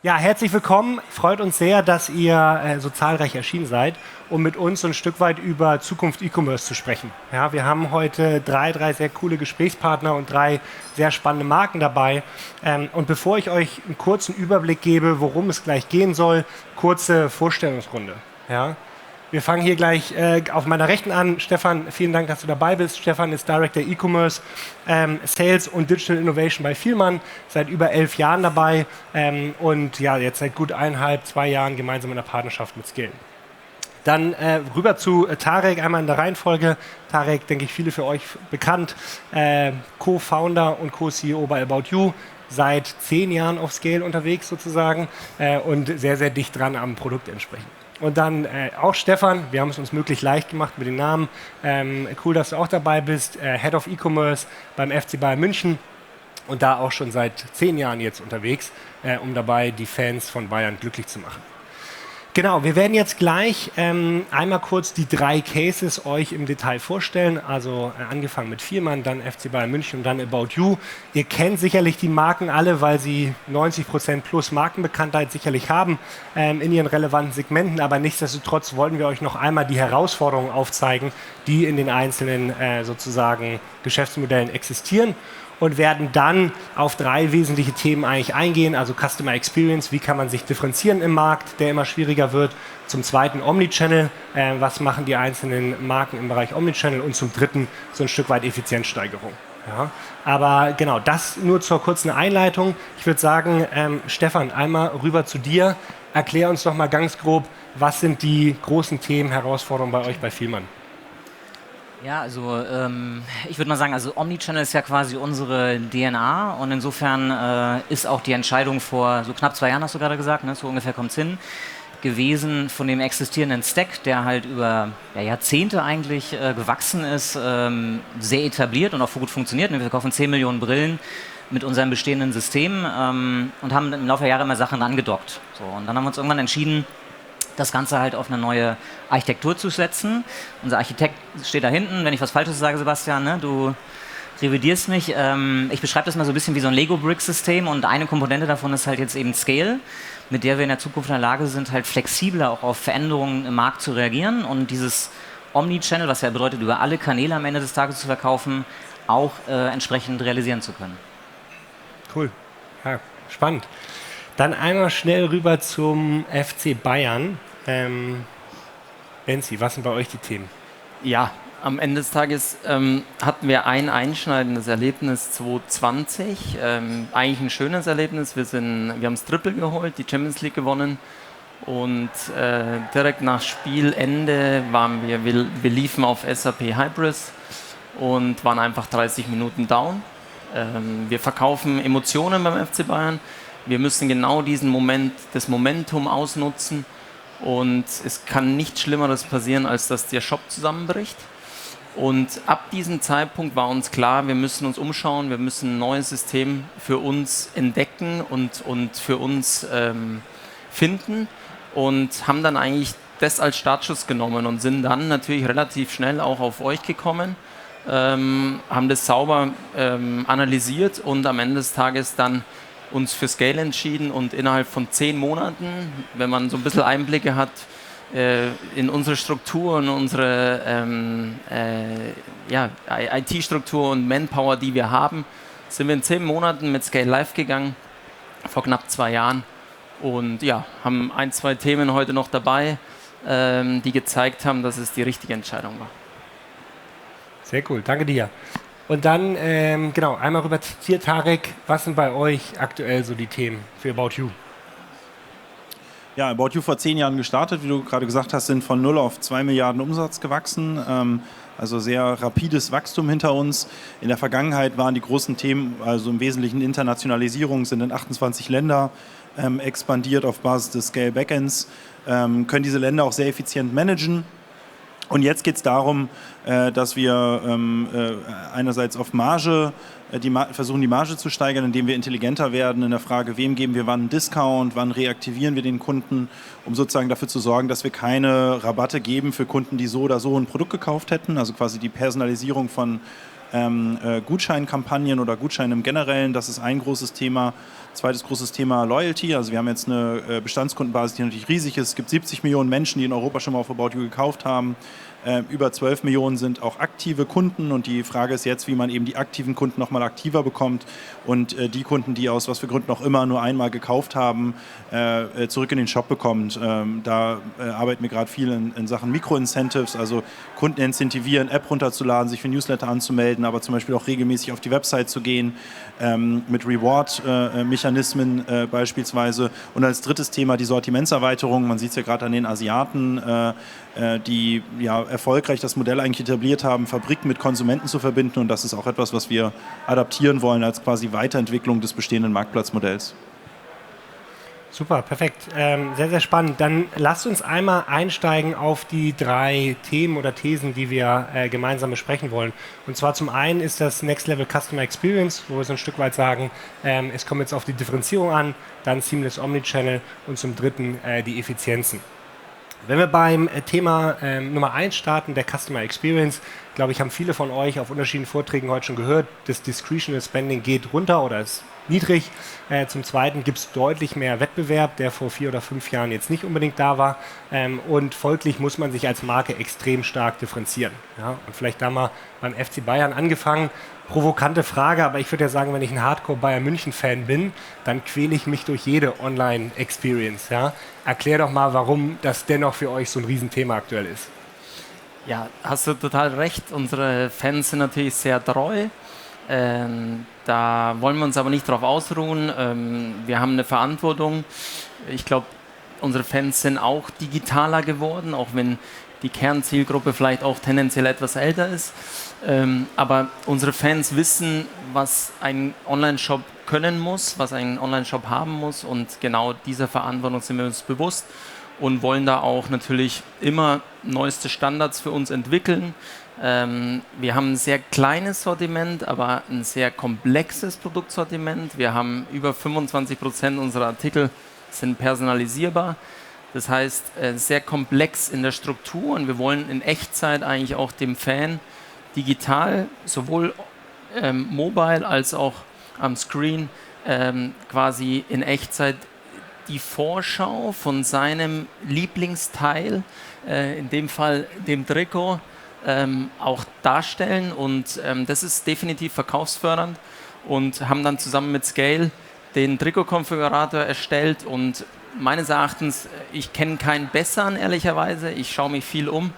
Ja, herzlich willkommen. Freut uns sehr, dass ihr so zahlreich erschienen seid, um mit uns so ein Stück weit über Zukunft E-Commerce zu sprechen. Ja, wir haben heute drei sehr coole Gesprächspartner und 3 sehr spannende Marken dabei. Und bevor ich euch einen kurzen Überblick gebe, worum es gleich gehen soll, kurze Vorstellungsrunde. Ja. Wir fangen hier gleich auf meiner Rechten an. Stefan, vielen Dank, dass du dabei bist. Stefan ist Director E-Commerce, Sales und Digital Innovation bei Vielmann, seit über 11 Jahren dabei und ja, jetzt seit gut 1,5, 2 Jahren gemeinsam in der Partnerschaft mit Scale. Dann rüber zu Tarek, einmal in der Reihenfolge. Tarek, denke ich, viele für euch bekannt, Co-Founder und Co-CEO bei About You, seit 10 Jahren auf Scale unterwegs sozusagen und sehr, sehr dicht dran am Produkt entsprechend. Und dann auch Stefan, wir haben es uns möglich leicht gemacht mit den Namen. Cool, dass du auch dabei bist. Head of E-Commerce beim FC Bayern München und da auch schon seit 10 Jahren jetzt unterwegs, um dabei die Fans von Bayern glücklich zu machen. Genau, wir werden jetzt gleich einmal kurz die 3 Cases euch im Detail vorstellen. Also angefangen mit Vielmann, dann FC Bayern München und dann About You. Ihr kennt sicherlich die Marken alle, weil sie 90% plus Markenbekanntheit sicherlich haben in ihren relevanten Segmenten. Aber nichtsdestotrotz wollten wir euch noch einmal die Herausforderungen aufzeigen, die in den einzelnen sozusagen Geschäftsmodellen existieren. Und werden dann auf 3 wesentliche Themen eigentlich eingehen, also Customer Experience, wie kann man sich differenzieren im Markt, der immer schwieriger wird, zum zweiten Omnichannel, was machen die einzelnen Marken im Bereich Omnichannel und zum dritten so ein Stück weit Effizienzsteigerung. Ja. Aber genau, das nur zur kurzen Einleitung. Ich würde sagen, Stefan, einmal rüber zu dir, erklär uns doch mal ganz grob, was sind die großen Themen, Herausforderungen bei euch bei Vielmann? Ja, also ich würde mal sagen, also Omnichannel ist ja quasi unsere DNA und insofern ist auch die Entscheidung vor so knapp 2 Jahren, hast du gerade gesagt, ne, so ungefähr kommt es hin, gewesen von dem existierenden Stack, der halt über Jahrzehnte eigentlich gewachsen ist, sehr etabliert und auch gut funktioniert. Wir verkaufen 10 Millionen Brillen mit unserem bestehenden System und haben im Laufe der Jahre immer Sachen angedockt. So, und dann haben wir uns irgendwann entschieden, das Ganze halt auf eine neue Architektur zu setzen. Unser Architekt steht da hinten. Wenn ich was Falsches sage, Sebastian, ne, du revidierst mich. Ich beschreibe das mal so ein bisschen wie so ein Lego-Brick-System und eine Komponente davon ist halt jetzt eben Scale, mit der wir in der Zukunft in der Lage sind, halt flexibler auch auf Veränderungen im Markt zu reagieren und dieses Omnichannel, was ja bedeutet, über alle Kanäle am Ende des Tages zu verkaufen, auch entsprechend realisieren zu können. Cool, ja, spannend. Dann einmal schnell rüber zum FC Bayern. Benzi, was sind bei euch die Themen? Ja, am Ende des Tages hatten wir ein einschneidendes Erlebnis 2020. Eigentlich ein schönes Erlebnis. Wir haben das Triple geholt, die Champions League gewonnen. Und direkt nach Spielende wir liefen auf SAP Hybris und waren einfach 30 Minuten down. Wir verkaufen Emotionen beim FC Bayern. Wir müssen genau diesen Moment, das Momentum ausnutzen und es kann nichts Schlimmeres passieren, als dass der Shop zusammenbricht. Und ab diesem Zeitpunkt war uns klar, wir müssen uns umschauen, wir müssen ein neues System für uns entdecken und für uns finden und haben dann eigentlich das als Startschuss genommen und sind dann natürlich relativ schnell auch auf euch gekommen, haben das sauber analysiert und am Ende des Tages dann uns für Scale entschieden und innerhalb von 10 Monaten, wenn man so ein bisschen Einblicke hat in unsere Struktur und unsere IT-Struktur und Manpower, die wir haben, sind wir in 10 Monaten mit Scale live gegangen, vor knapp 2 Jahren und ja, haben 1, 2 Themen heute noch dabei, die gezeigt haben, dass es die richtige Entscheidung war. Sehr cool, danke dir. Und dann, genau, einmal rüber zu dir, Tarek. Was sind bei euch aktuell so die Themen für About You? Ja, About You vor 10 Jahren gestartet, wie du gerade gesagt hast, sind von 0 auf 2 Milliarden Umsatz gewachsen. Also sehr rapides Wachstum hinter uns. In der Vergangenheit waren die großen Themen, also im Wesentlichen Internationalisierung, sind in 28 Länder expandiert auf Basis des Scale Backends, können diese Länder auch sehr effizient managen. Und jetzt geht es darum, dass wir einerseits auf Marge versuchen, die Marge zu steigern, indem wir intelligenter werden in der Frage, wem geben wir wann einen Discount, wann reaktivieren wir den Kunden, um sozusagen dafür zu sorgen, dass wir keine Rabatte geben für Kunden, die so oder so ein Produkt gekauft hätten. Also quasi die Personalisierung von Gutscheinkampagnen oder Gutscheinen im Generellen, das ist ein großes Thema. Zweites großes Thema Loyalty. Also wir haben jetzt eine Bestandskundenbasis, die natürlich riesig ist. Es gibt 70 Millionen Menschen, die in Europa schon mal auf About You gekauft haben. Über 12 Millionen sind auch aktive Kunden und die Frage ist jetzt, wie man eben die aktiven Kunden noch mal aktiver bekommt und die Kunden, die aus was für Gründen auch immer nur einmal gekauft haben, zurück in den Shop bekommt. Da arbeiten wir gerade viel in Sachen Mikro-Incentives, also Kunden incentivieren, App runterzuladen, sich für Newsletter anzumelden, aber zum Beispiel auch regelmäßig auf die Website zu gehen, mit Reward-Mechanismen beispielsweise. Und als drittes Thema die Sortimentserweiterung. Man sieht es ja gerade an den Asiaten, die ja erfolgreich das Modell eigentlich etabliert haben, Fabriken mit Konsumenten zu verbinden. Und das ist auch etwas, was wir adaptieren wollen als quasi Weiterentwicklung des bestehenden Marktplatzmodells. Super, perfekt. Sehr, sehr spannend. Dann lasst uns einmal einsteigen auf die 3 Themen oder Thesen, die wir gemeinsam besprechen wollen. Und zwar zum einen ist das Next Level Customer Experience, wo wir so ein Stück weit sagen, es kommt jetzt auf die Differenzierung an, dann Seamless Omnichannel und zum dritten die Effizienzen. Wenn wir beim Thema Nummer 1 starten, der Customer Experience, glaube ich, haben viele von euch auf unterschiedlichen Vorträgen heute schon gehört, das Discretionary Spending geht runter oder ist niedrig. Zum Zweiten gibt es deutlich mehr Wettbewerb, der vor 4 oder 5 Jahren jetzt nicht unbedingt da war. Und folglich muss man sich als Marke extrem stark differenzieren. Ja? Und vielleicht da mal beim FC Bayern angefangen. Provokante Frage, aber ich würde ja sagen, wenn ich ein Hardcore-Bayern-München-Fan bin, dann quäle ich mich durch jede Online-Experience. Ja? Erklär doch mal, warum das dennoch für euch so ein Riesenthema aktuell ist. Ja, hast du total recht. Unsere Fans sind natürlich sehr treu. Da wollen wir uns aber nicht drauf ausruhen. Wir haben eine Verantwortung. Ich glaube, unsere Fans sind auch digitaler geworden, auch wenn die Kernzielgruppe vielleicht auch tendenziell etwas älter ist. Aber unsere Fans wissen, was ein Online-Shop können muss, was ein Online-Shop haben muss, und genau dieser Verantwortung sind wir uns bewusst und wollen da auch natürlich immer neueste Standards für uns entwickeln. Wir haben ein sehr kleines Sortiment, aber ein sehr komplexes Produktsortiment. Wir haben über 25% unserer Artikel sind personalisierbar. Das heißt, sehr komplex in der Struktur, und wir wollen in Echtzeit eigentlich auch dem Fan digital, sowohl mobile als auch am Screen, quasi in Echtzeit die Vorschau von seinem Lieblingsteil, in dem Fall dem Trikot, auch darstellen, und das ist definitiv verkaufsfördernd, und haben dann zusammen mit Scale den Trikotkonfigurator erstellt, und meines Erachtens, ich kenne keinen besseren, ehrlicherweise. Ich schaue mich viel um.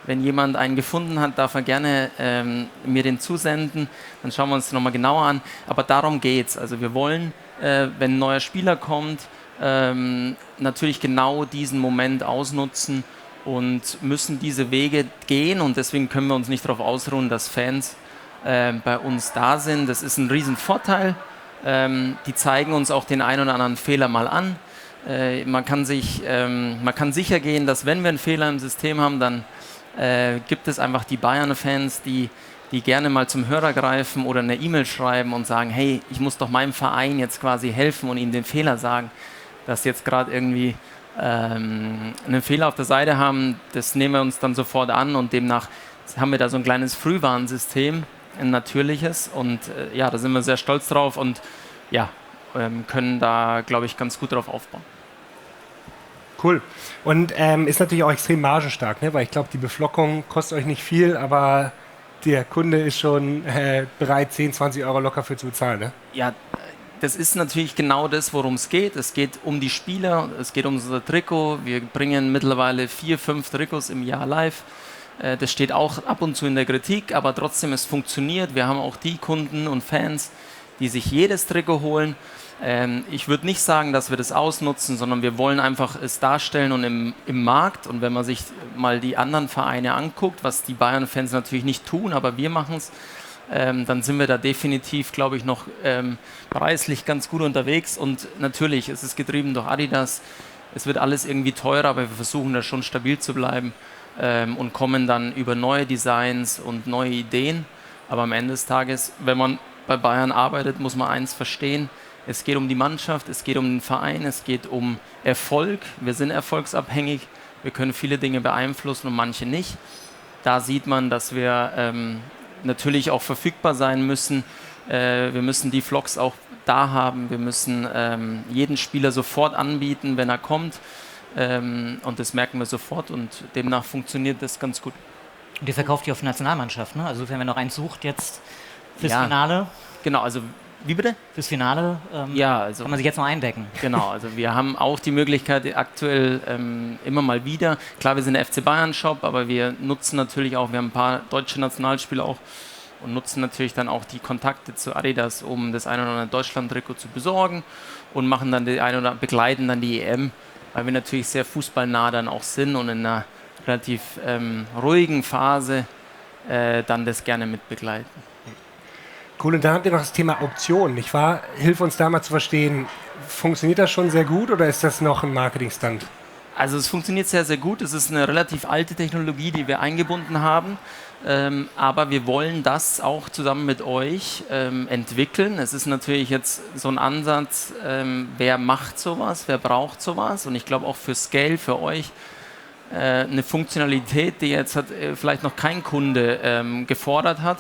Wenn jemand einen gefunden hat, darf er gerne mir den zusenden. Dann schauen wir uns nochmal genauer an. Aber darum geht es. Also wir wollen, wenn ein neuer Spieler kommt, natürlich genau diesen Moment ausnutzen und müssen diese Wege gehen. Und deswegen können wir uns nicht darauf ausruhen, dass Fans bei uns da sind. Das ist ein Riesenvorteil. Die zeigen uns auch den einen oder anderen Fehler mal an. Man kann sicher gehen, dass wenn wir einen Fehler im System haben, dann gibt es einfach die Bayern-Fans, die gerne mal zum Hörer greifen oder eine E-Mail schreiben und sagen, hey, ich muss doch meinem Verein jetzt quasi helfen und ihnen den Fehler sagen, dass sie jetzt gerade irgendwie einen Fehler auf der Seite haben. Das nehmen wir uns dann sofort an, und demnach haben wir da so ein kleines Frühwarnsystem, ein natürliches, und ja, da sind wir sehr stolz drauf, und ja, können da, glaube ich, ganz gut drauf aufbauen. Cool. Und ist natürlich auch extrem margenstark, ne? Weil ich glaube, die Beflockung kostet euch nicht viel, aber der Kunde ist schon bereit, 10, 20 Euro locker für zu bezahlen. Ne? Ja, das ist natürlich genau das, worum es geht. Es geht um die Spieler, es geht um unser Trikot. Wir bringen mittlerweile 4, 5 Trikots im Jahr live. Das steht auch ab und zu in der Kritik, aber trotzdem, es funktioniert. Wir haben auch die Kunden und Fans, die sich jedes Trikot holen. Ich würde nicht sagen, dass wir das ausnutzen, sondern wir wollen einfach es darstellen, und im Markt, und wenn man sich mal die anderen Vereine anguckt, was die Bayern-Fans natürlich nicht tun, aber wir machen es, dann sind wir da definitiv, glaube ich, noch preislich ganz gut unterwegs, und natürlich ist es getrieben durch Adidas. Es wird alles irgendwie teurer, aber wir versuchen da schon stabil zu bleiben und kommen dann über neue Designs und neue Ideen. Aber am Ende des Tages, wenn man bei Bayern arbeitet, muss man eins verstehen: Es geht um die Mannschaft, es geht um den Verein, es geht um Erfolg. Wir sind erfolgsabhängig, wir können viele Dinge beeinflussen und manche nicht. Da sieht man, dass wir natürlich auch verfügbar sein müssen, Wir müssen die Vlogs auch da haben. Wir müssen jeden Spieler sofort anbieten, wenn er kommt. Und das merken wir sofort und demnach funktioniert das ganz gut. Und ihr verkauft die auf die Nationalmannschaft, ne? Also wenn man noch eins sucht jetzt fürs Ja. Finale, Genau, also wie bitte? fürs Finale Ja, also kann man sich jetzt noch eindecken. genau, also wir haben auch die Möglichkeit aktuell immer mal wieder, klar, wir sind der FC Bayern Shop, aber wir nutzen natürlich auch, wir haben ein paar deutsche Nationalspieler auch und nutzen natürlich dann auch die Kontakte zu Adidas, um das ein oder andere Deutschland-Trikot zu besorgen und machen dann begleiten dann die EM, weil wir natürlich sehr fußballnah dann auch sind und in einer relativ ruhigen Phase dann das gerne mit begleiten. Cool, und dann habt ihr noch das Thema Auktion, nicht wahr? Hilf uns da mal zu verstehen, funktioniert das schon sehr gut oder ist das noch ein Marketingstunt? Also es funktioniert sehr, sehr gut. Es ist eine relativ alte Technologie, die wir eingebunden haben. Aber wir wollen das auch zusammen mit euch entwickeln. Es ist natürlich jetzt so ein Ansatz, wer macht sowas, wer braucht sowas. Und ich glaube auch für Scale, für euch, eine Funktionalität, die jetzt vielleicht noch kein Kunde gefordert hat.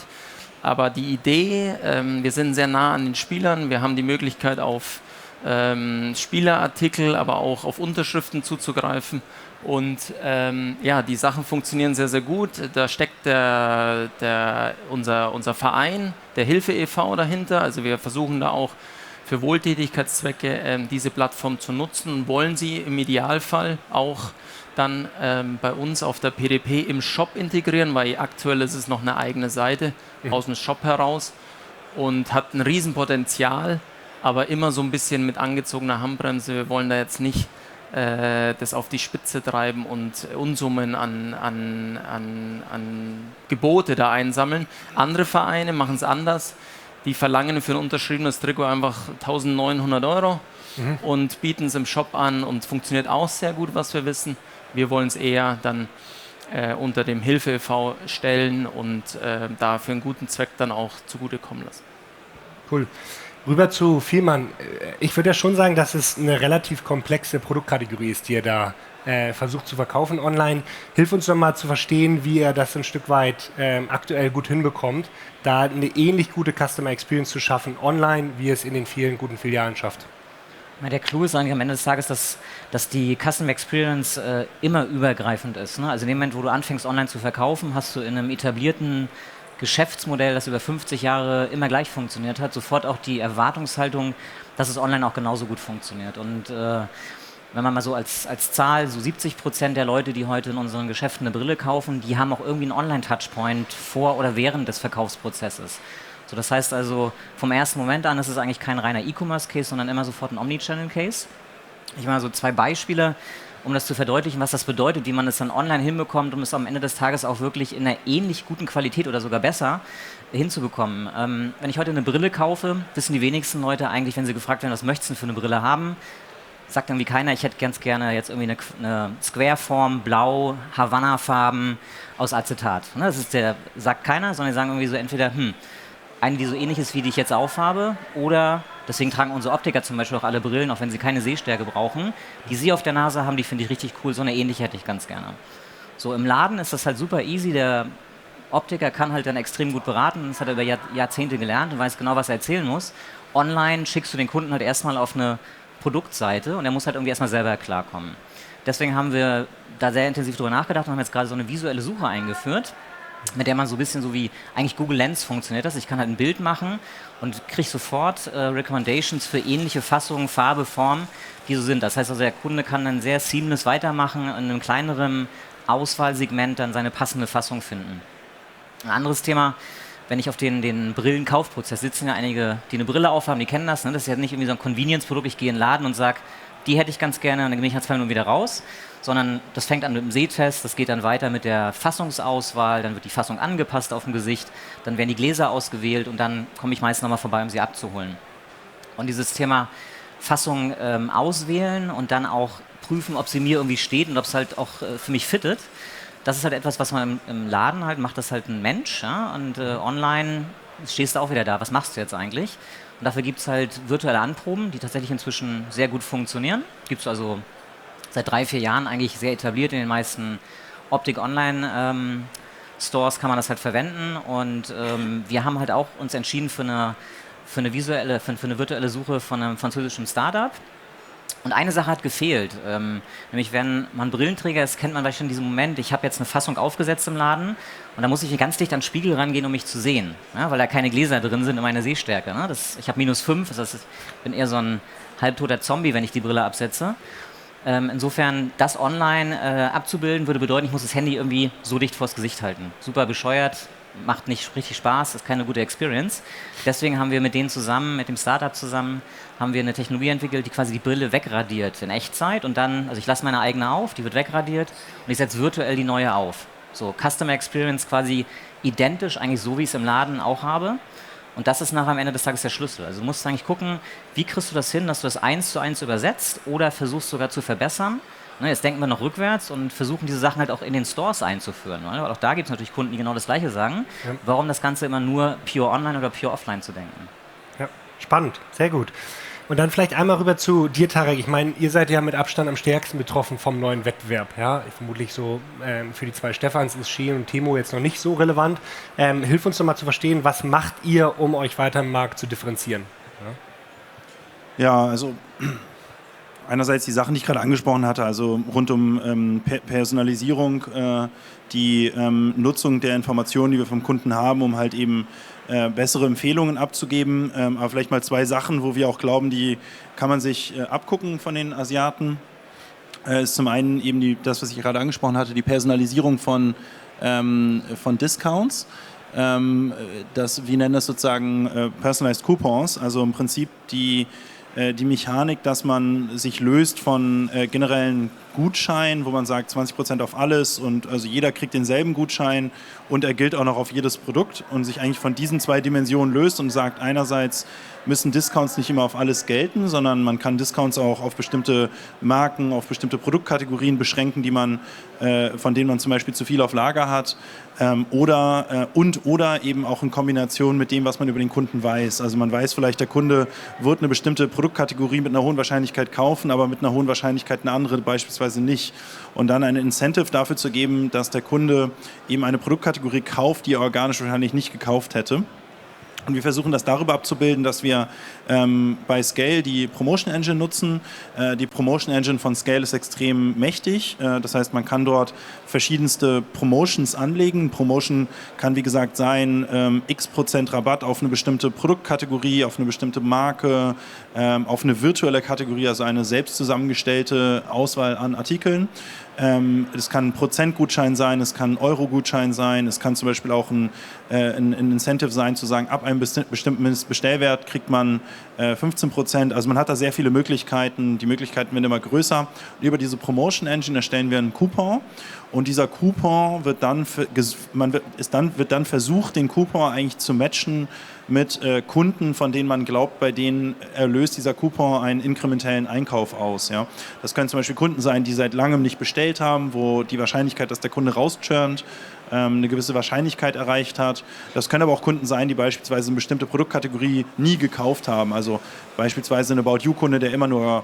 Aber die Idee, wir sind sehr nah an den Spielern, wir haben die Möglichkeit auf Spielerartikel, aber auch auf Unterschriften zuzugreifen. Und ja, die Sachen funktionieren sehr, sehr gut. Da steckt unser Verein, der Hilfe e.V. dahinter. Also wir versuchen da auch für Wohltätigkeitszwecke diese Plattform zu nutzen und wollen sie im Idealfall auch dann bei uns auf der PDP im Shop integrieren, weil aktuell ist es noch eine eigene Seite aus dem Shop heraus und hat ein Riesenpotenzial, aber immer so ein bisschen mit angezogener Handbremse. Wir wollen da jetzt nicht das auf die Spitze treiben und Unsummen an Gebote da einsammeln. Andere Vereine machen es anders. Die verlangen für ein unterschriebenes Trikot einfach 1.900 € und bieten es im Shop an und funktioniert auch sehr gut, was wir wissen. Wir wollen es eher dann unter dem Hilfe e.V. stellen und da für einen guten Zweck dann auch zugutekommen lassen. Cool. Rüber zu Vielmann. Ich würde ja schon sagen, dass es eine relativ komplexe Produktkategorie ist, die ihr da versucht zu verkaufen online. Hilf uns doch mal zu verstehen, wie ihr das ein Stück weit aktuell gut hinbekommt, da eine ähnlich gute Customer Experience zu schaffen online, wie es in den vielen guten Filialen schafft. Der Clou ist eigentlich am Ende des Tages, dass die Customer Experience immer übergreifend ist. Ne? Also in dem Moment, wo du anfängst online zu verkaufen, hast du in einem etablierten Geschäftsmodell, das über 50 Jahre immer gleich funktioniert hat, sofort auch die Erwartungshaltung, dass es online auch genauso gut funktioniert. Und wenn man mal so als Zahl, so 70% der Leute, die heute in unseren Geschäften eine Brille kaufen, die haben auch irgendwie einen Online-Touchpoint vor oder während des Verkaufsprozesses. So, das heißt also, vom ersten Moment an ist es eigentlich kein reiner E-Commerce-Case, sondern immer sofort ein Omnichannel-Case. Ich mache so 2 Beispiele, um das zu verdeutlichen, was das bedeutet, wie man es dann online hinbekommt, um es am Ende des Tages auch wirklich in einer ähnlich guten Qualität oder sogar besser hinzubekommen. Wenn ich heute eine Brille kaufe, wissen die wenigsten Leute eigentlich, wenn sie gefragt werden, was möchtest du für eine Brille haben, sagt irgendwie keiner, ich hätte ganz gerne jetzt irgendwie eine Square-Form, blau, Havanna-Farben aus Acetat. Das sagt keiner, sondern die sagen irgendwie so entweder, eine, die so ähnlich ist, wie die ich jetzt aufhabe, oder, deswegen tragen unsere Optiker zum Beispiel auch alle Brillen, auch wenn sie keine Sehstärke brauchen, die sie auf der Nase haben, die finde ich richtig cool, so eine ähnliche hätte ich ganz gerne. So, im Laden ist das halt super easy, der Optiker kann halt dann extrem gut beraten, das hat er über Jahrzehnte gelernt und weiß genau, was er erzählen muss. Online schickst du den Kunden halt erstmal auf eine Produktseite und er muss halt irgendwie erstmal selber klarkommen. Deswegen haben wir da sehr intensiv drüber nachgedacht und haben jetzt gerade so eine visuelle Suche eingeführt, mit der man so ein bisschen so wie eigentlich Google Lens funktioniert das. Ich kann halt ein Bild machen und kriege sofort Recommendations für ähnliche Fassungen, Farbe, Form, die so sind. Das heißt also, der Kunde kann dann sehr seamless weitermachen, in einem kleineren Auswahlsegment dann seine passende Fassung finden. Ein anderes Thema, wenn ich auf den Brillenkaufprozess, sitzen ja einige, die eine Brille aufhaben, die kennen das. Ne? Das ist ja nicht irgendwie so ein Convenience-Produkt, ich gehe in den Laden und sage, die hätte ich ganz gerne und dann gehe ich nach 2 Minuten wieder raus. Sondern das fängt an mit dem Sehtest, das geht dann weiter mit der Fassungsauswahl, dann wird die Fassung angepasst auf dem Gesicht, dann werden die Gläser ausgewählt und dann komme ich meist nochmal vorbei, um sie abzuholen. Und dieses Thema Fassung auswählen und dann auch prüfen, ob sie mir irgendwie steht und ob es halt auch für mich fittet, das ist halt etwas, was man im Laden halt macht, das halt ein Mensch, ja? Und online stehst du auch wieder da, was machst du jetzt eigentlich? Und dafür gibt es halt virtuelle Anproben, die tatsächlich inzwischen sehr gut funktionieren. Gibt es also seit 3-4 Jahren eigentlich sehr etabliert in den meisten Optik-Online Stores kann man das halt verwenden und wir haben halt auch uns entschieden für eine virtuelle Suche von einem französischen Startup. Und eine Sache hat gefehlt, nämlich wenn man Brillenträger ist, kennt man vielleicht schon diesen Moment, ich habe jetzt eine Fassung aufgesetzt im Laden und da muss ich ganz dicht an den Spiegel rangehen, um mich zu sehen, ja, weil da keine Gläser drin sind in meiner Sehstärke. Ne? Ich habe -5, das heißt, ich bin eher so ein halbtoter Zombie, wenn ich die Brille absetze. Insofern, das online abzubilden, würde bedeuten, ich muss das Handy irgendwie so dicht vors Gesicht halten. Super bescheuert, macht nicht richtig Spaß, ist keine gute Experience. Deswegen haben wir mit denen zusammen, mit dem Startup zusammen, haben wir eine Technologie entwickelt, die quasi die Brille wegradiert in Echtzeit und dann, also ich lasse meine eigene auf, die wird wegradiert und ich setze virtuell die neue auf. So, Customer Experience quasi identisch, eigentlich so, wie ich es im Laden auch habe. Und das ist nachher am Ende des Tages der Schlüssel. Also du musst eigentlich gucken, wie kriegst du das hin, dass du das 1:1 übersetzt oder versuchst sogar zu verbessern. Ne, jetzt denken wir noch rückwärts und versuchen diese Sachen halt auch in den Stores einzuführen. Ne? Weil auch da gibt es natürlich Kunden, die genau das Gleiche sagen. Ja. Warum das Ganze immer nur pure online oder pure offline zu denken? Ja, spannend, sehr gut. Und dann vielleicht einmal rüber zu dir, Tarek. Ich meine, ihr seid ja mit Abstand am stärksten betroffen vom neuen Wettbewerb. Ja? Vermutlich so für die zwei Stefans ist Shein und Temu jetzt noch nicht so relevant. Hilf uns doch mal zu verstehen, was macht ihr, um euch weiter im Markt zu differenzieren? Ja, also einerseits die Sachen, die ich gerade angesprochen hatte, also rund um Personalisierung, die Nutzung der Informationen, die wir vom Kunden haben, um halt eben bessere Empfehlungen abzugeben. Aber vielleicht mal zwei Sachen, wo wir auch glauben, die kann man sich abgucken von den Asiaten. Ist zum einen eben das, was ich gerade angesprochen hatte, die Personalisierung von Discounts. Wir nennen das sozusagen Personalized Coupons, also im Prinzip die Mechanik, dass man sich löst von generellen Gutscheinen, wo man sagt 20% auf alles und also jeder kriegt denselben Gutschein und er gilt auch noch auf jedes Produkt und sich eigentlich von diesen zwei Dimensionen löst und sagt, einerseits müssen Discounts nicht immer auf alles gelten, sondern man kann Discounts auch auf bestimmte Marken, auf bestimmte Produktkategorien beschränken, von denen man zum Beispiel zu viel auf Lager hat oder eben auch in Kombination mit dem, was man über den Kunden weiß. Also man weiß vielleicht, der Kunde wird eine bestimmte Produktkategorie mit einer hohen Wahrscheinlichkeit kaufen, aber mit einer hohen Wahrscheinlichkeit eine andere beispielsweise nicht. Und dann ein Incentive dafür zu geben, dass der Kunde eben eine Produktkategorie kauft, die er organisch wahrscheinlich nicht gekauft hätte. Und wir versuchen das darüber abzubilden, dass wir bei Scale die Promotion Engine nutzen. Die Promotion Engine von Scale ist extrem mächtig. Das heißt, man kann dort verschiedenste Promotions anlegen. Promotion kann, wie gesagt, sein x% Rabatt auf eine bestimmte Produktkategorie, auf eine bestimmte Marke, auf eine virtuelle Kategorie, also eine selbst zusammengestellte Auswahl an Artikeln. Es kann ein Prozentgutschein sein, es kann ein Euro-Gutschein sein, es kann zum Beispiel auch ein Incentive sein, zu sagen, ab einem bestimmten Bestellwert kriegt man 15%. Also man hat da sehr viele Möglichkeiten, die Möglichkeiten werden immer größer. Und über diese Promotion Engine erstellen wir einen Coupon und dieser Coupon wird dann versucht, den Coupon eigentlich zu matchen mit Kunden, von denen man glaubt, bei denen löst dieser Coupon einen inkrementellen Einkauf aus. Ja? Das können zum Beispiel Kunden sein, die seit langem nicht bestellt haben, wo die Wahrscheinlichkeit, dass der Kunde rauschurnt, eine gewisse Wahrscheinlichkeit erreicht hat. Das können aber auch Kunden sein, die beispielsweise eine bestimmte Produktkategorie nie gekauft haben. Also beispielsweise ein About You-Kunde, der immer nur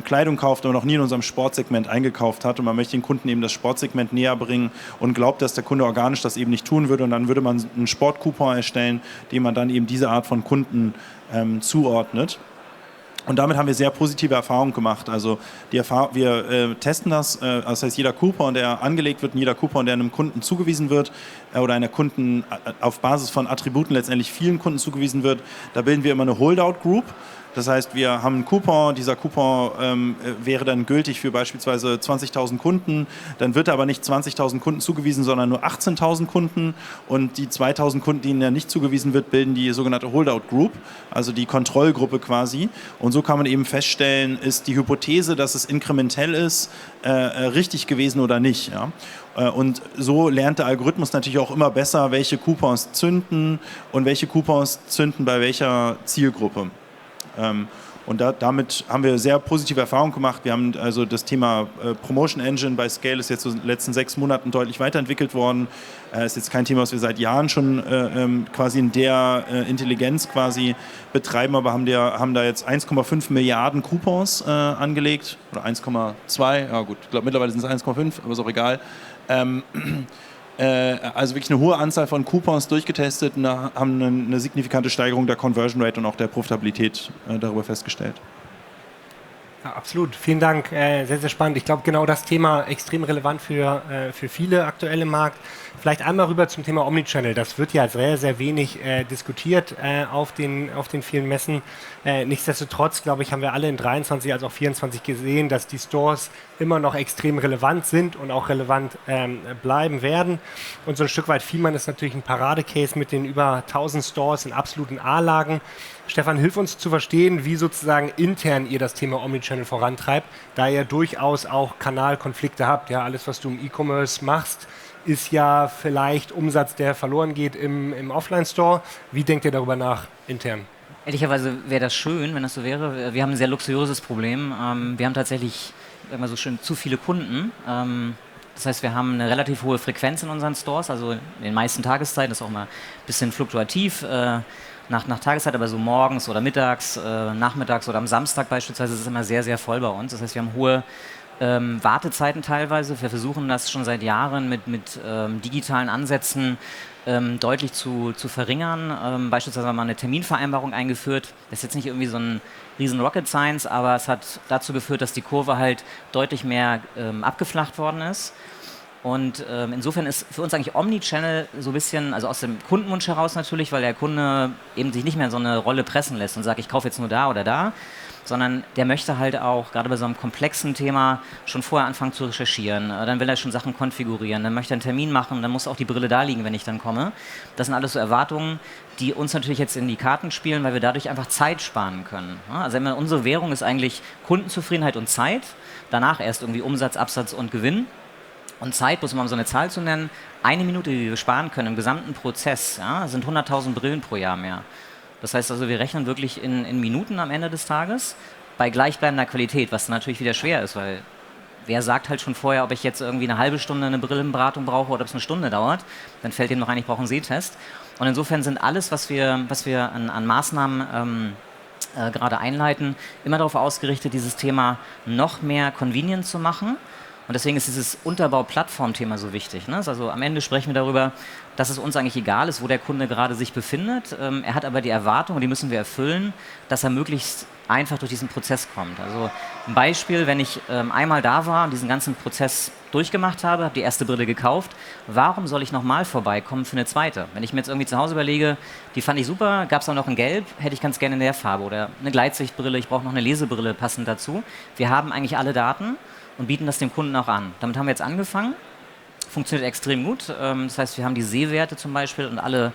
Kleidung kauft, aber noch nie in unserem Sportsegment eingekauft hat. Und man möchte den Kunden eben das Sportsegment näher bringen und glaubt, dass der Kunde organisch das eben nicht tun würde. Und dann würde man einen Sportcoupon erstellen, dem man dann eben diese Art von Kunden zuordnet. Und damit haben wir sehr positive Erfahrungen gemacht. Also wir testen das, das heißt jeder Coupon, der angelegt wird und jeder Coupon, der einem Kunden zugewiesen wird oder einer Kunden auf Basis von Attributen letztendlich vielen Kunden zugewiesen wird, da bilden wir immer eine Holdout-Group. Das heißt, wir haben einen Coupon, dieser Coupon wäre dann gültig für beispielsweise 20.000 Kunden, dann wird aber nicht 20.000 Kunden zugewiesen, sondern nur 18.000 Kunden und die 2.000 Kunden, denen er nicht zugewiesen wird, bilden die sogenannte Holdout Group, also die Kontrollgruppe quasi. Und so kann man eben feststellen, ist die Hypothese, dass es inkrementell ist, richtig gewesen oder nicht. Ja? Und so lernt der Algorithmus natürlich auch immer besser, welche Coupons zünden und welche Coupons zünden bei welcher Zielgruppe. Und damit haben wir sehr positive Erfahrungen gemacht. Wir haben also das Thema Promotion Engine bei Scale ist jetzt in den letzten 6 Monaten deutlich weiterentwickelt worden. Ist jetzt kein Thema, was wir seit Jahren schon quasi in der Intelligenz quasi betreiben, aber haben da jetzt 1,5 Milliarden Coupons angelegt oder 1,2, ja gut, ich glaube mittlerweile sind es 1,5, aber ist auch egal. also wirklich eine hohe Anzahl von Coupons durchgetestet und haben eine signifikante Steigerung der Conversion Rate und auch der Profitabilität darüber festgestellt. Ja, absolut, vielen Dank, sehr, sehr spannend. Ich glaube, genau das Thema extrem relevant für viele aktuell im Markt. Vielleicht einmal rüber zum Thema Omnichannel. Das wird ja sehr, sehr wenig diskutiert auf den vielen Messen. Nichtsdestotrotz, glaube ich, haben wir alle in 23 als auch 24 gesehen, dass die Stores immer noch extrem relevant sind und auch relevant bleiben werden. Und so ein Stück weit Vielmann ist natürlich ein Paradecase mit den über 1000 Stores in absoluten A-Lagen. Stefan, hilf uns zu verstehen, wie sozusagen intern ihr das Thema Omnichannel vorantreibt, da ihr durchaus auch Kanalkonflikte habt. Ja, alles, was du im E-Commerce machst, ist ja vielleicht Umsatz, der verloren geht im Offline-Store. Wie denkt ihr darüber nach intern? Ehrlicherweise wäre das schön, wenn das so wäre. Wir haben ein sehr luxuriöses Problem. Wir haben tatsächlich, sagen wir so schön, zu viele Kunden. Das heißt, wir haben eine relativ hohe Frequenz in unseren Stores, also in den meisten Tageszeiten, das ist auch mal ein bisschen fluktuativ. Nach Tageszeit, aber so morgens oder mittags, nachmittags oder am Samstag beispielsweise ist es immer sehr, sehr voll bei uns. Das heißt, wir haben hohe Wartezeiten teilweise. Wir versuchen das schon seit Jahren mit digitalen Ansätzen deutlich zu verringern. Beispielsweise haben wir mal eine Terminvereinbarung eingeführt. Das ist jetzt nicht irgendwie so ein riesen Rocket Science, aber es hat dazu geführt, dass die Kurve halt deutlich mehr abgeflacht worden ist. Und insofern ist für uns eigentlich Omnichannel so ein bisschen, also aus dem Kundenwunsch heraus natürlich, weil der Kunde eben sich nicht mehr in so eine Rolle pressen lässt und sagt, ich kaufe jetzt nur da oder da, sondern der möchte halt auch, gerade bei so einem komplexen Thema, schon vorher anfangen zu recherchieren. Dann will er schon Sachen konfigurieren, dann möchte er einen Termin machen, dann muss auch die Brille da liegen, wenn ich dann komme. Das sind alles so Erwartungen, die uns natürlich jetzt in die Karten spielen, weil wir dadurch einfach Zeit sparen können. Also unsere Währung ist eigentlich Kundenzufriedenheit und Zeit, danach erst irgendwie Umsatz, Absatz und Gewinn. Und Zeit, bloß um so eine Zahl zu nennen, 1 Minute, die wir sparen können im gesamten Prozess, ja, sind 100.000 Brillen pro Jahr mehr. Das heißt also, wir rechnen wirklich in Minuten am Ende des Tages bei gleichbleibender Qualität, was natürlich wieder schwer ist, weil wer sagt halt schon vorher, ob ich jetzt irgendwie eine halbe Stunde eine Brillenberatung brauche oder ob es eine Stunde dauert, dann fällt ihm noch ein, ich brauche einen Sehtest. Und insofern sind alles, was wir an Maßnahmen gerade einleiten, immer darauf ausgerichtet, dieses Thema noch mehr convenient zu machen. Und deswegen ist dieses Unterbau-Plattform-Thema so wichtig. Ne? Also am Ende sprechen wir darüber, dass es uns eigentlich egal ist, wo der Kunde gerade sich befindet. Er hat aber die Erwartung, und die müssen wir erfüllen, dass er möglichst einfach durch diesen Prozess kommt. Also ein Beispiel, wenn ich einmal da war und diesen ganzen Prozess durchgemacht habe die erste Brille gekauft, warum soll ich nochmal vorbeikommen für eine zweite? Wenn ich mir jetzt irgendwie zu Hause überlege, die fand ich super, gab es auch noch in Gelb, hätte ich ganz gerne in der Farbe oder eine Gleitsichtbrille, ich brauche noch eine Lesebrille passend dazu. Wir haben eigentlich alle Daten und bieten das dem Kunden auch an. Damit haben wir jetzt angefangen, funktioniert extrem gut. Das heißt, wir haben die Sehwerte zum Beispiel und alle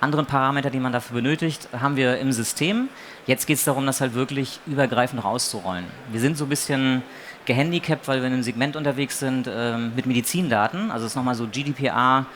anderen Parameter, die man dafür benötigt, haben wir im System. Jetzt geht es darum, das halt wirklich übergreifend rauszurollen. Wir sind so ein bisschen gehandicapt, weil wir in einem Segment unterwegs sind mit Medizindaten. Also es ist nochmal so GDPR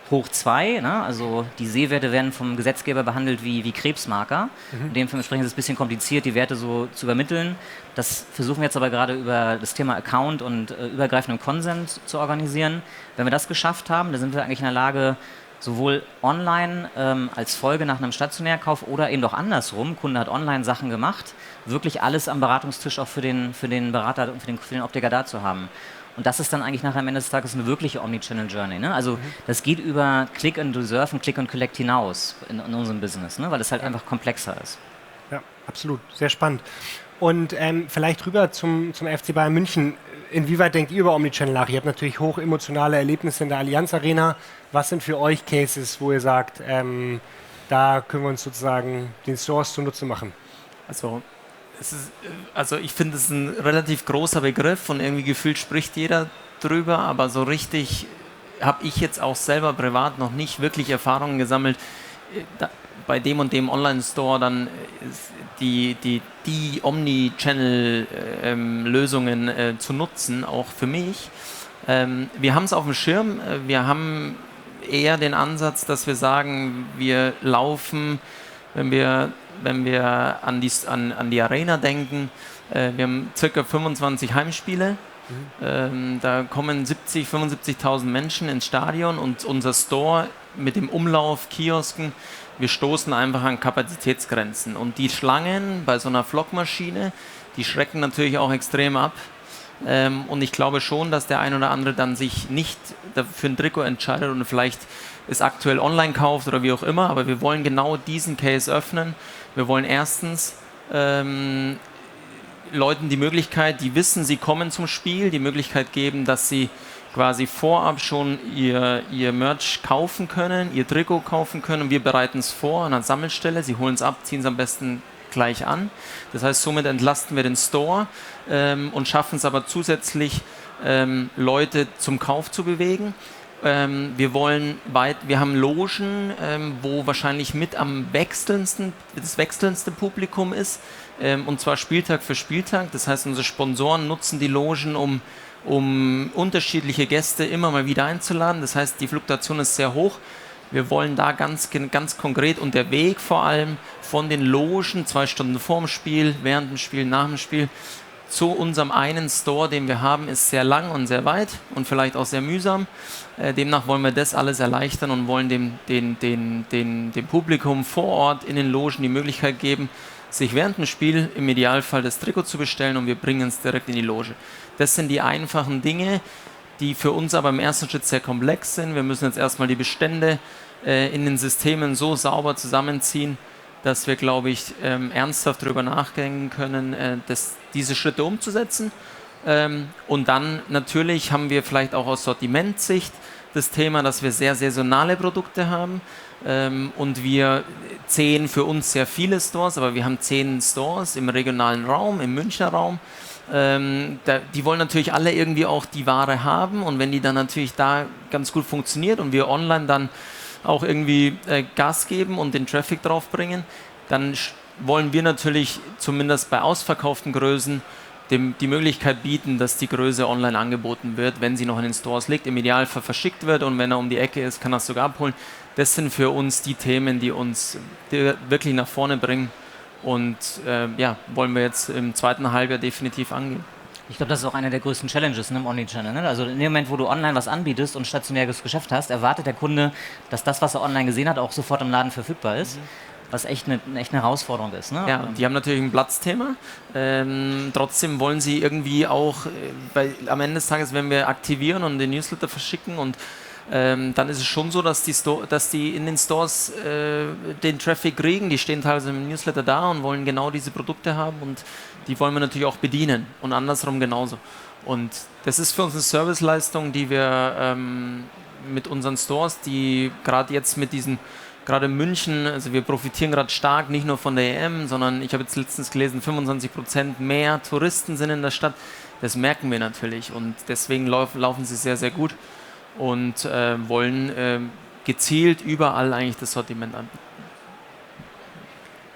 hoch 2, ne? Also die Sehwerte werden vom Gesetzgeber behandelt wie Krebsmarker. Dementsprechend ist es ein bisschen kompliziert, die Werte so zu übermitteln. Das versuchen wir jetzt aber gerade über das Thema Account und übergreifenden Consent zu organisieren. Wenn wir das geschafft haben, dann sind wir eigentlich in der Lage, sowohl online als Folge nach einem Stationärkauf oder eben doch andersrum, Kunde hat online Sachen gemacht, wirklich alles am Beratungstisch auch für den Berater und für den Optiker da zu haben. Und das ist dann eigentlich nachher am Ende des Tages eine wirkliche Omnichannel-Journey. Ne? Also das geht über Click and Reserve und Click and Collect hinaus in unserem Business, ne? Weil es halt einfach komplexer ist. Ja, absolut. Sehr spannend. Und vielleicht rüber zum FC Bayern München. Inwieweit denkt ihr über Omnichannel nach? Ihr habt natürlich hoch emotionale Erlebnisse in der Allianz Arena. Was sind für euch Cases, wo ihr sagt, da können wir uns sozusagen den Stores zunutze machen? Also ich finde, es ist ein relativ großer Begriff und irgendwie gefühlt spricht jeder drüber, aber so richtig habe ich jetzt auch selber privat noch nicht wirklich Erfahrungen gesammelt, bei dem und dem Online-Store dann die Omni-Channel-Lösungen zu nutzen, auch für mich. Wir haben es auf dem Schirm, wir haben eher den Ansatz, dass wir sagen, wir laufen, wenn wir an die Arena denken, wir haben ca. 25 Heimspiele, da kommen 75.000 Menschen ins Stadion und unser Store mit dem Umlauf, Kiosken, wir stoßen einfach an Kapazitätsgrenzen und die Schlangen bei so einer Flockmaschine, die schrecken natürlich auch extrem ab Und ich glaube schon, dass der ein oder andere dann sich nicht für ein Trikot entscheidet und vielleicht es aktuell online kauft oder wie auch immer, aber wir wollen genau diesen Case öffnen. Wir wollen erstens Leuten die Möglichkeit, die wissen, sie kommen zum Spiel, die Möglichkeit geben, dass sie quasi vorab schon ihr Merch kaufen können, ihr Trikot kaufen können und wir bereiten es vor an einer Sammelstelle, sie holen es ab, ziehen es am besten gleich an. Das heißt, somit entlasten wir den Store und schaffen es aber zusätzlich, Leute zum Kauf zu bewegen. Wir haben Logen, wo wahrscheinlich mit das wechselndste Publikum ist, und zwar Spieltag für Spieltag. Das heißt, unsere Sponsoren nutzen die Logen, um unterschiedliche Gäste immer mal wieder einzuladen. Das heißt, die Fluktuation ist sehr hoch. Wir wollen da ganz konkret und der Weg vor allem von den Logen 2 Stunden vor dem Spiel, während dem Spiel, nach dem Spiel, zu unserem einen Store, den wir haben, ist sehr lang und sehr weit und vielleicht auch sehr mühsam. Demnach wollen wir das alles erleichtern und wollen dem Publikum vor Ort in den Logen die Möglichkeit geben, sich während dem Spiel im Idealfall das Trikot zu bestellen und wir bringen es direkt in die Loge. Das sind die einfachen Dinge, die für uns aber im ersten Schritt sehr komplex sind. Wir müssen jetzt erstmal die Bestände in den Systemen so sauber zusammenziehen, dass wir, glaube ich, ernsthaft darüber nachdenken können, diese Schritte umzusetzen. Und dann natürlich haben wir vielleicht auch aus Sortimentsicht das Thema, dass wir sehr saisonale Produkte haben. Und wir 10 für uns sehr viele Stores, aber wir haben 10 Stores im regionalen Raum, im Münchner Raum. Die wollen natürlich alle irgendwie auch die Ware haben und wenn die dann natürlich da ganz gut funktioniert und wir online dann auch irgendwie Gas geben und den Traffic drauf bringen, dann wollen wir natürlich zumindest bei ausverkauften Größen die Möglichkeit bieten, dass die Größe online angeboten wird, wenn sie noch in den Stores liegt, im Idealfall verschickt wird und wenn er um die Ecke ist, kann er es sogar abholen. Das sind für uns die Themen, die uns wirklich nach vorne bringen und wollen wir jetzt im zweiten Halbjahr definitiv angehen. Ich glaube, das ist auch eine der größten Challenges, ne, im Omnichannel. Ne? Also in dem Moment, wo du online was anbietest und stationäres Geschäft hast, erwartet der Kunde, dass das, was er online gesehen hat, auch sofort im Laden verfügbar ist. Was echt eine Herausforderung ist. Ne? Ja, die haben natürlich ein Platzthema. Trotzdem wollen sie irgendwie auch, weil am Ende des Tages, wenn wir aktivieren und den Newsletter verschicken und dann ist es schon so, dass die in den Stores den Traffic kriegen. Die stehen teilweise im Newsletter da und wollen genau diese Produkte haben und die wollen wir natürlich auch bedienen und andersrum genauso. Und das ist für uns eine Serviceleistung, die wir mit unseren Stores, die gerade jetzt mit diesen gerade in München, also wir profitieren gerade stark, nicht nur von der EM, sondern ich habe jetzt letztens gelesen, 25% mehr Touristen sind in der Stadt. Das merken wir natürlich und deswegen laufen sie sehr, sehr gut und wollen gezielt überall eigentlich das Sortiment anbieten.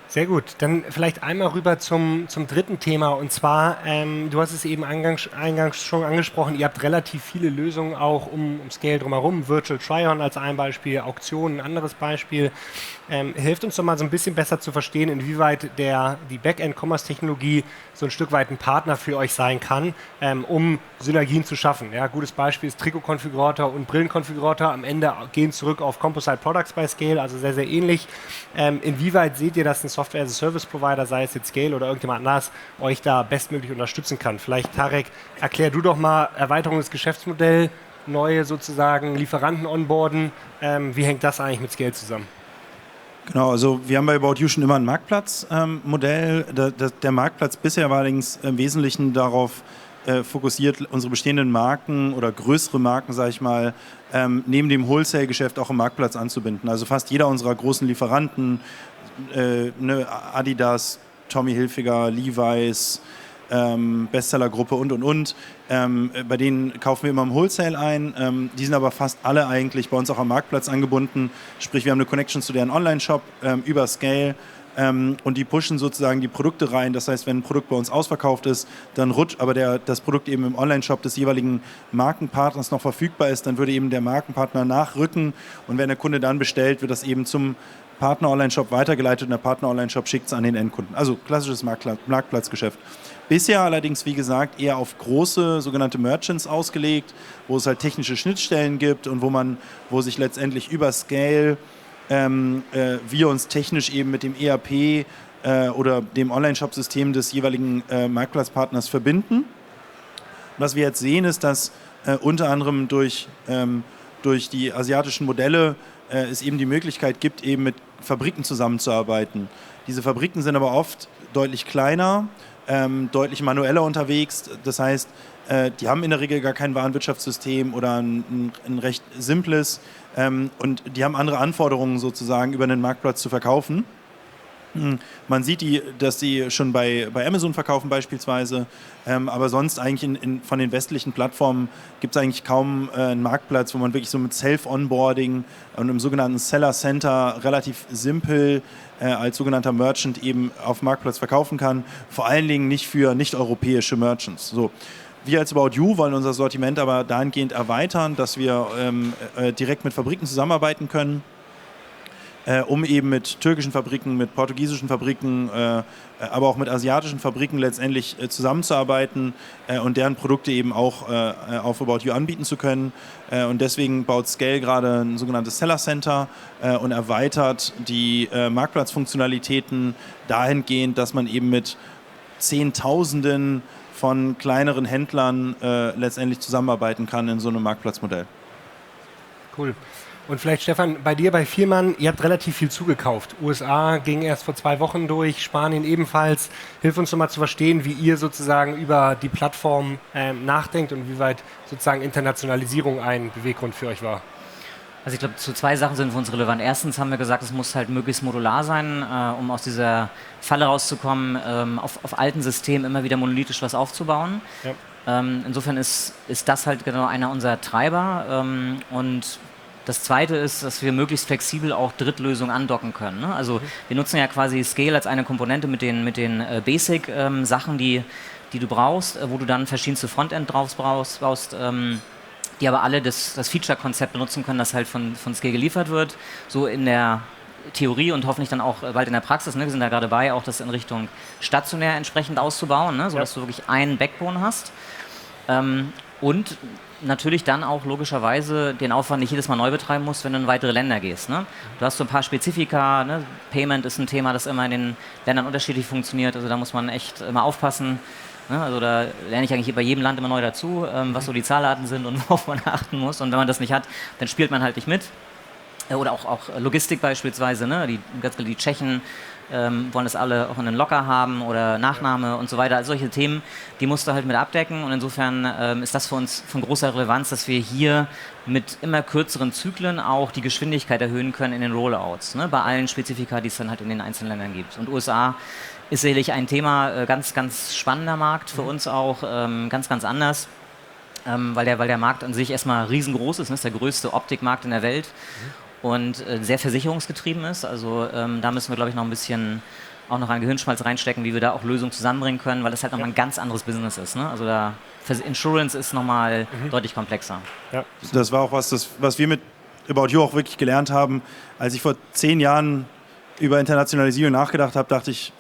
Sehr gut, dann vielleicht einmal rüber zum dritten Thema und zwar, du hast es eben eingangs schon angesprochen, ihr habt relativ viele Lösungen auch um Scale drumherum, Virtual Try-On als ein Beispiel, Auktionen ein anderes Beispiel. Hilft uns doch mal so ein bisschen besser zu verstehen, inwieweit die Backend-Commerce-Technologie so ein Stück weit ein Partner für euch sein kann, um Synergien zu schaffen. Ja, gutes Beispiel ist Trikot-Konfigurator und Brillen-Konfigurator. Am Ende gehen zurück auf Composite Products bei Scale, also sehr, sehr ähnlich. Inwieweit seht ihr, dass ein Software-as-a-Service-Provider, sei es jetzt Scale oder irgendjemand anders, euch da bestmöglich unterstützen kann? Vielleicht, Tarek, erklär du doch mal Erweiterung des Geschäftsmodells, neue sozusagen Lieferanten onboarden. Wie hängt das eigentlich mit Scale zusammen? Genau, also wir haben bei About You schon immer ein Marktplatzmodell. Der Marktplatz bisher war allerdings im Wesentlichen darauf fokussiert, unsere bestehenden Marken oder größere Marken, sage ich mal, neben dem Wholesale-Geschäft auch im Marktplatz anzubinden. Also fast jeder unserer großen Lieferanten, Adidas, Tommy Hilfiger, Levi's, Bestsellergruppe und. Bei denen kaufen wir immer im Wholesale ein. Die sind aber fast alle eigentlich bei uns auch am Marktplatz angebunden. Sprich, wir haben eine Connection zu deren Online-Shop über Scale und die pushen sozusagen die Produkte rein. Das heißt, wenn ein Produkt bei uns ausverkauft ist, dann rutscht aber das Produkt eben im Online-Shop des jeweiligen Markenpartners noch verfügbar ist, dann würde eben der Markenpartner nachrücken und wenn der Kunde dann bestellt, wird das eben zum Partner-Online-Shop weitergeleitet und der Partner-Online-Shop schickt es an den Endkunden. Also klassisches Marktplatzgeschäft. Bisher allerdings, wie gesagt, eher auf große sogenannte Merchants ausgelegt, wo es halt technische Schnittstellen gibt und wo sich letztendlich über Scale wir uns technisch eben mit dem ERP oder dem Online-Shop-System des jeweiligen Marktplatzpartners verbinden. Was wir jetzt sehen, ist, dass unter anderem durch die asiatischen Modelle es eben die Möglichkeit gibt, eben mit Fabriken zusammenzuarbeiten. Diese Fabriken sind aber oft deutlich kleiner, deutlich manueller unterwegs. Das heißt, die haben in der Regel gar kein Warenwirtschaftssystem oder ein recht simples und die haben andere Anforderungen sozusagen über einen Marktplatz zu verkaufen. Man sieht, dass die schon bei Amazon verkaufen beispielsweise, aber sonst eigentlich von den westlichen Plattformen gibt es eigentlich kaum einen Marktplatz, wo man wirklich so mit Self-Onboarding und im sogenannten Seller Center relativ simpel als sogenannter Merchant eben auf dem Marktplatz verkaufen kann. Vor allen Dingen nicht für nicht-europäische Merchants. So. Wir als About You wollen unser Sortiment aber dahingehend erweitern, dass wir direkt mit Fabriken zusammenarbeiten können, um eben mit türkischen Fabriken, mit portugiesischen Fabriken, aber auch mit asiatischen Fabriken letztendlich zusammenzuarbeiten und deren Produkte eben auch auf About You anbieten zu können. Und deswegen baut Scale gerade ein sogenanntes Seller Center und erweitert die Marktplatzfunktionalitäten dahingehend, dass man eben mit Zehntausenden von kleineren Händlern letztendlich zusammenarbeiten kann in so einem Marktplatzmodell. Cool. Und vielleicht, Stefan, bei dir, bei Vielmann, ihr habt relativ viel zugekauft. USA ging erst vor 2 Wochen durch, Spanien ebenfalls. Hilf uns doch mal zu verstehen, wie ihr sozusagen über die Plattform nachdenkt und wie weit sozusagen Internationalisierung ein Beweggrund für euch war. Also ich glaube, zu 2 Sachen sind für uns relevant. Erstens haben wir gesagt, es muss halt möglichst modular sein, um aus dieser Falle rauszukommen, auf alten Systemen immer wieder monolithisch was aufzubauen. Ja. Insofern ist das halt genau einer unserer Treiber. Und das Zweite ist, dass wir möglichst flexibel auch Drittlösungen andocken können. Ne? Also wir nutzen ja quasi Scale als eine Komponente mit den Basic-Sachen, die du brauchst, wo du dann verschiedenste Frontend drauf brauchst, die aber alle das Feature-Konzept benutzen können, das halt von Scale geliefert wird, so in der Theorie und hoffentlich dann auch bald in der Praxis. Ne? Wir sind da gerade dabei, auch das in Richtung stationär entsprechend auszubauen, ne? Sodass du wirklich einen Backbone hast. Und natürlich dann auch logischerweise den Aufwand nicht jedes Mal neu betreiben musst, wenn du in weitere Länder gehst. Ne? Du hast so ein paar Spezifika, ne? Payment ist ein Thema, das immer in den Ländern unterschiedlich funktioniert, also da muss man echt immer aufpassen. Ne? Also da lerne ich eigentlich bei jedem Land immer neu dazu, was so die Zahlarten sind und worauf man achten muss, und wenn man das nicht hat, dann spielt man halt nicht mit. Oder auch Logistik beispielsweise, ne? Die Tschechen wollen das alle auch in den Locker haben oder Nachname und so weiter. Also solche Themen, die musst du halt mit abdecken, und insofern ist das für uns von großer Relevanz, dass wir hier mit immer kürzeren Zyklen auch die Geschwindigkeit erhöhen können in den Rollouts, ne? Bei allen Spezifika, die es dann halt in den einzelnen Ländern gibt. Und USA ist sicherlich ein Thema, ganz, ganz spannender Markt für uns auch, ganz, ganz anders. Weil der Markt an sich erstmal riesengroß ist, ne? Ist der größte Optikmarkt in der Welt. Und sehr versicherungsgetrieben ist. Also da müssen wir, glaube ich, noch ein bisschen auch noch an Gehirnschmalz reinstecken, wie wir da auch Lösungen zusammenbringen können, weil das halt nochmal ein ganz anderes Business ist. Ne? Also da Insurance ist nochmal deutlich komplexer. Ja. Das war auch was wir mit About You auch wirklich gelernt haben. Als ich vor 10 Jahren über Internationalisierung nachgedacht habe, dachte ich,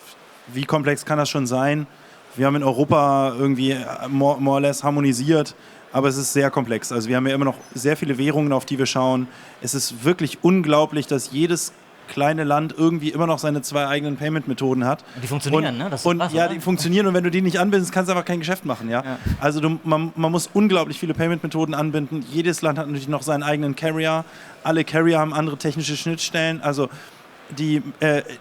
wie komplex kann das schon sein? Wir haben in Europa irgendwie more or less harmonisiert, aber es ist sehr komplex. Also wir haben ja immer noch sehr viele Währungen, auf die wir schauen. Es ist wirklich unglaublich, dass jedes kleine Land irgendwie immer noch seine 2 eigenen Payment-Methoden hat. Die funktionieren, ne? Das ist krass, ja, oder? die funktionieren, und wenn du die nicht anbindest, kannst du einfach kein Geschäft machen. Ja? Also man muss unglaublich viele Payment-Methoden anbinden. Jedes Land hat natürlich noch seinen eigenen Carrier. Alle Carrier haben andere technische Schnittstellen. Also die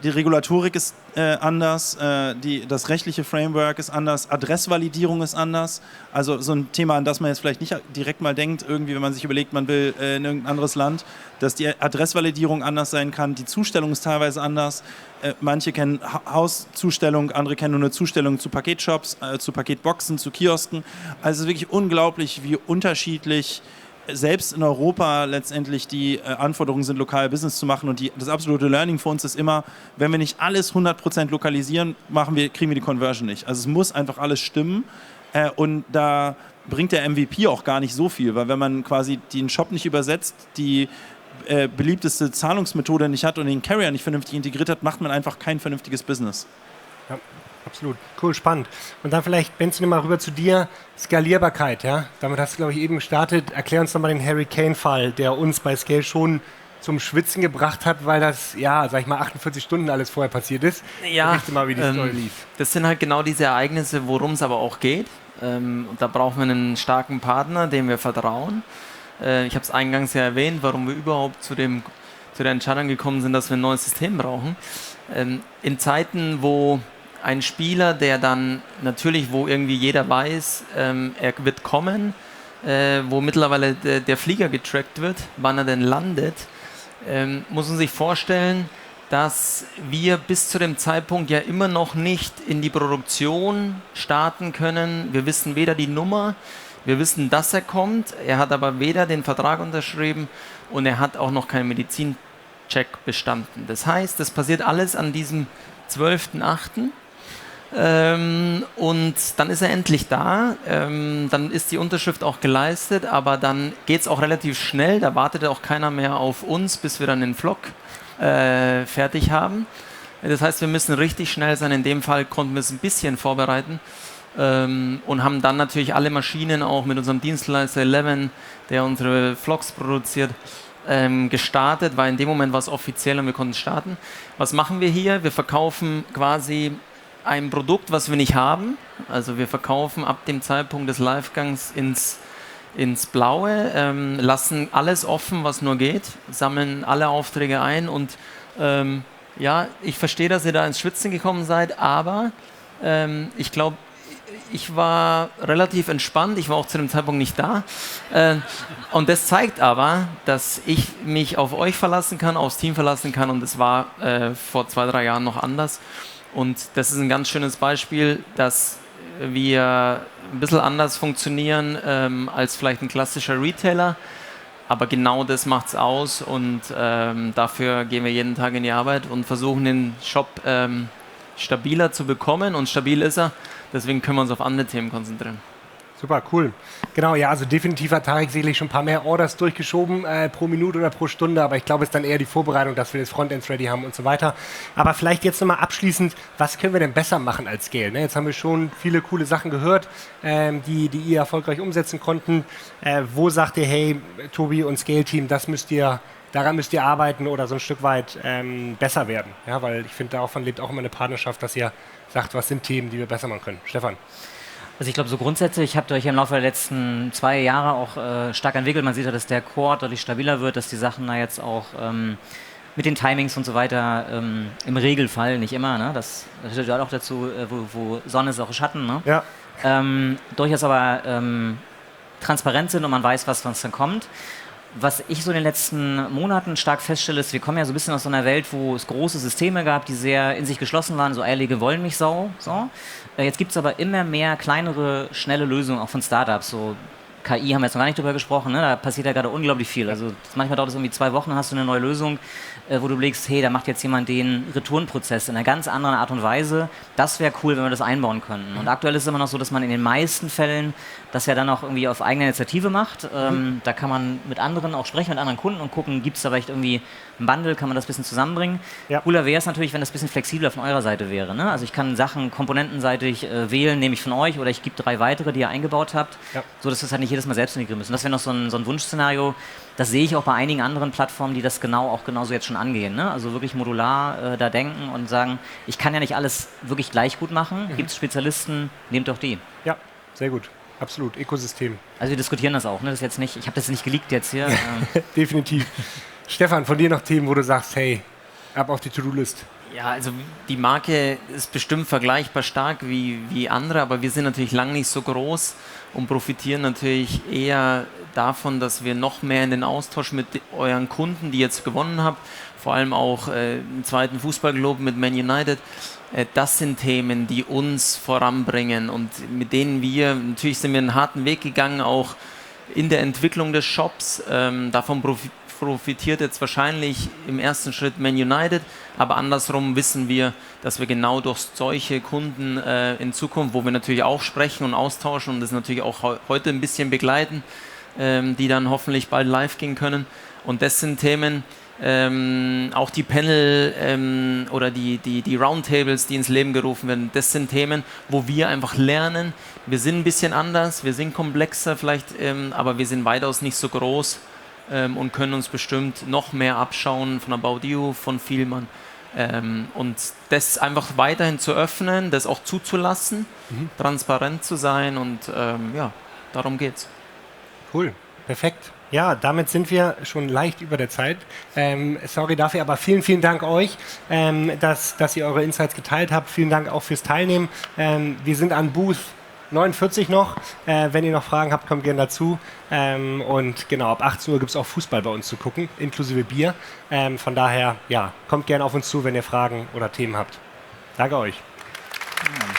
Regulatorik ist anders, das rechtliche Framework ist anders, Adressvalidierung ist anders. Also so ein Thema, an das man jetzt vielleicht nicht direkt mal denkt, irgendwie, wenn man sich überlegt, man will in irgendein anderes Land, dass die Adressvalidierung anders sein kann, die Zustellung ist teilweise anders. Manche kennen Hauszustellung, andere kennen nur eine Zustellung zu Paketshops, zu Paketboxen, zu Kiosken. Also es ist wirklich unglaublich, wie unterschiedlich selbst in Europa letztendlich die Anforderungen sind, lokal Business zu machen, und das absolute Learning für uns ist immer, wenn wir nicht alles 100% lokalisieren, kriegen wir die Conversion nicht. Also es muss einfach alles stimmen, und da bringt der MVP auch gar nicht so viel, weil wenn man quasi den Shop nicht übersetzt, die beliebteste Zahlungsmethode nicht hat und den Carrier nicht vernünftig integriert hat, macht man einfach kein vernünftiges Business. Ja. Absolut. Cool, spannend. Und dann vielleicht, Benzin, mal rüber zu dir. Skalierbarkeit, ja? Damit hast du, glaube ich, eben gestartet. Erklär uns nochmal den Harry Kane-Fall, der uns bei Scale schon zum Schwitzen gebracht hat, weil das, ja, sag ich mal, 48 Stunden alles vorher passiert ist. Ja, mal, wie die Story lief. Das sind halt genau diese Ereignisse, worum es aber auch geht. Da brauchen wir einen starken Partner, dem wir vertrauen. Ich habe es eingangs ja erwähnt, warum wir überhaupt zu der Entscheidung gekommen sind, dass wir ein neues System brauchen. In Zeiten, wo ein Spieler, der dann natürlich, wo irgendwie jeder weiß, er wird kommen, wo mittlerweile der Flieger getrackt wird, wann er denn landet, muss man sich vorstellen, dass wir bis zu dem Zeitpunkt ja immer noch nicht in die Produktion starten können. Wir wissen weder die Nummer, wir wissen, dass er kommt, er hat aber weder den Vertrag unterschrieben und er hat auch noch keinen Medizincheck bestanden. Das heißt, das passiert alles an diesem 12.8. Und dann ist er endlich da, dann ist die Unterschrift auch geleistet, aber dann geht es auch relativ schnell, da wartet auch keiner mehr auf uns, bis wir dann den Vlog fertig haben. Das heißt, wir müssen richtig schnell sein, in dem Fall konnten wir es ein bisschen vorbereiten und haben dann natürlich alle Maschinen auch mit unserem Dienstleister Eleven, der unsere Vlogs produziert, gestartet, weil in dem Moment war es offiziell und wir konnten starten. Was machen wir hier? Wir verkaufen quasi ein Produkt, was wir nicht haben. Also wir verkaufen ab dem Zeitpunkt des Livegangs ins Blaue, lassen alles offen, was nur geht, sammeln alle Aufträge ein und ja, ich verstehe, dass ihr da ins Schwitzen gekommen seid, aber ich glaube, ich war relativ entspannt, ich war auch zu dem Zeitpunkt nicht da und das zeigt aber, dass ich mich auf euch verlassen kann, aufs Team verlassen kann und es war vor 2-3 Jahren noch anders. Und das ist ein ganz schönes Beispiel, dass wir ein bisschen anders funktionieren als vielleicht ein klassischer Retailer. Aber genau das macht es aus und dafür gehen wir jeden Tag in die Arbeit und versuchen den Shop stabiler zu bekommen. Und stabil ist er, deswegen können wir uns auf andere Themen konzentrieren. Super, cool. Genau, ja, also definitiv hat Tarek sicherlich schon ein paar mehr Orders durchgeschoben pro Minute oder pro Stunde, aber ich glaube, es ist dann eher die Vorbereitung, dass wir das Frontend ready haben und so weiter. Aber vielleicht jetzt nochmal abschließend, was können wir denn besser machen als Scale? Ne? Jetzt haben wir schon viele coole Sachen gehört, die ihr erfolgreich umsetzen konnten. Wo sagt ihr, hey, Tobi und Scale-Team, daran müsst ihr arbeiten oder so ein Stück weit besser werden? Ja, weil ich finde, davon lebt auch immer eine Partnerschaft, dass ihr sagt, was sind Themen, die wir besser machen können. Stefan? Also ich glaube, so grundsätzlich habt ihr euch im Laufe der letzten 2 Jahre auch stark entwickelt. Man sieht ja, dass der Core deutlich stabiler wird, dass die Sachen da jetzt auch mit den Timings und so weiter im Regelfall, nicht immer, ne? Das gehört auch dazu, wo Sonne ist, auch Schatten. Ne? Ja. Durchaus aber transparent sind und man weiß, was dann kommt. Was ich so in den letzten Monaten stark feststelle, ist, wir kommen ja so ein bisschen aus so einer Welt, wo es große Systeme gab, die sehr in sich geschlossen waren, so eierlegende Wollmilchsau. So. Jetzt gibt es aber immer mehr kleinere, schnelle Lösungen, auch von Startups. So KI haben wir jetzt noch gar nicht drüber gesprochen, ne? Da passiert ja gerade unglaublich viel. Also manchmal dauert es irgendwie 2 Wochen, hast du eine neue Lösung, wo du überlegst, hey, da macht jetzt jemand den Retourenprozess in einer ganz anderen Art und Weise. Das wäre cool, wenn wir das einbauen könnten. Und aktuell ist es immer noch so, dass man in den meisten Fällen das ja dann auch irgendwie auf eigene Initiative macht. Da kann man mit anderen auch sprechen, mit anderen Kunden und gucken, gibt es da vielleicht irgendwie ein Bundle, kann man das ein bisschen zusammenbringen. Ja. Cooler wäre es natürlich, wenn das ein bisschen flexibler von eurer Seite wäre. Ne? Also ich kann Sachen komponentenseitig wählen, nehme ich von euch oder ich gebe 3 weitere, die ihr eingebaut habt, so dass wir es halt nicht jedes Mal selbst integrieren müssen. Das wäre noch so ein Wunschszenario. Das sehe ich auch bei einigen anderen Plattformen, die das genauso jetzt schon angehen. Ne? Also wirklich modular da denken und sagen, ich kann ja nicht alles wirklich gleich gut machen. Gibt es Spezialisten, nehmt doch die. Ja, sehr gut. Absolut, Ökosystem. Also wir diskutieren das auch. Ne? Das ist jetzt nicht, ich habe das nicht geleakt jetzt hier. Definitiv. Stefan, von dir noch Themen, wo du sagst, hey, ab auf die To-Do-List. Ja, also die Marke ist bestimmt vergleichbar stark wie andere, aber wir sind natürlich lang nicht so groß und profitieren natürlich eher davon, dass wir noch mehr in den Austausch mit euren Kunden, die ihr jetzt gewonnen habt, vor allem auch im zweiten Fußballglobe mit Man United, das sind Themen, die uns voranbringen und mit denen natürlich sind wir einen harten Weg gegangen, auch in der Entwicklung des Shops. Davon profitiert jetzt wahrscheinlich im ersten Schritt Man United, aber andersrum wissen wir, dass wir genau durch solche Kunden in Zukunft, wo wir natürlich auch sprechen und austauschen und das natürlich auch heute ein bisschen begleiten, die dann hoffentlich bald live gehen können. Und das sind Themen, auch die Panel oder die Roundtables, die ins Leben gerufen werden, das sind Themen, wo wir einfach lernen. Wir sind ein bisschen anders, wir sind komplexer vielleicht, aber wir sind weitaus nicht so groß und können uns bestimmt noch mehr abschauen von About You, von Vielmann Und das einfach weiterhin zu öffnen, das auch zuzulassen, transparent zu sein und ja, darum geht's. Cool, perfekt. Ja, damit sind wir schon leicht über der Zeit. Sorry dafür, aber vielen, vielen Dank euch, dass ihr eure Insights geteilt habt. Vielen Dank auch fürs Teilnehmen. Wir sind an Booth 49 noch. Wenn ihr noch Fragen habt, kommt gerne dazu. Und genau, ab 18 Uhr gibt es auch Fußball bei uns zu gucken, inklusive Bier. Von daher, ja, kommt gerne auf uns zu, wenn ihr Fragen oder Themen habt. Danke euch. Ja.